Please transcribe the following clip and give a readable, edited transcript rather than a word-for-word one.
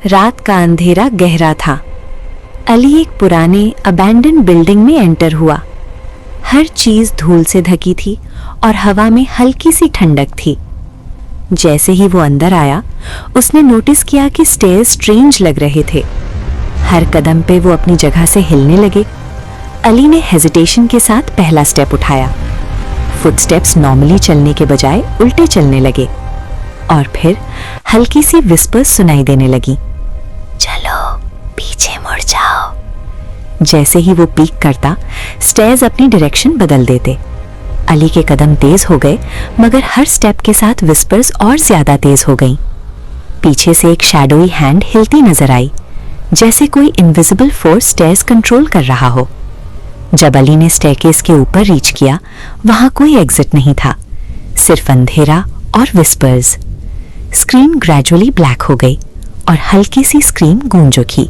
रात का अंधेरा गहरा था। अली एक पुराने अबैंडन बिल्डिंग में एंटर हुआ। हर चीज धूल से ढकी थी और हवा में हल्की सी ठंडक थी। जैसे ही वो अंदर आया, उसने नोटिस किया कि स्टेयर्स स्ट्रेंज लग रहे थे। हर कदम पे वो अपनी जगह से हिलने लगे। अली ने हेजिटेशन के साथ पहला स्टेप उठाया। फुटस्टेप्स नॉर्मली चलने के बजाय उल्टे चलने लगे और फिर हल्की सी विस्पर्स सुनाई देने लगी, चलो पीछे मुड़ जाओ। जैसे ही वो पीक करता, स्टेयर्स अपनी डायरेक्शन बदल देते। अली के कदम तेज हो गए, मगर हर स्टेप के साथ विस्पर्स और ज्यादा तेज हो गईं। पीछे से एक शैडोई हैंड हिलती नजर आई, जैसे कोई इनविजिबल फोर्स स्टेयर्स कंट्रोल कर रहा हो। जब अली ने स्टेयरकेस के ऊपर रीच किया, वहां कोई एग्जिट नहीं था, सिर्फ अंधेरा और विस्पर्स। स्क्रीन ग्रेजुअली ब्लैक हो गई और हल्की सी स्क्रीम गूंज उठी।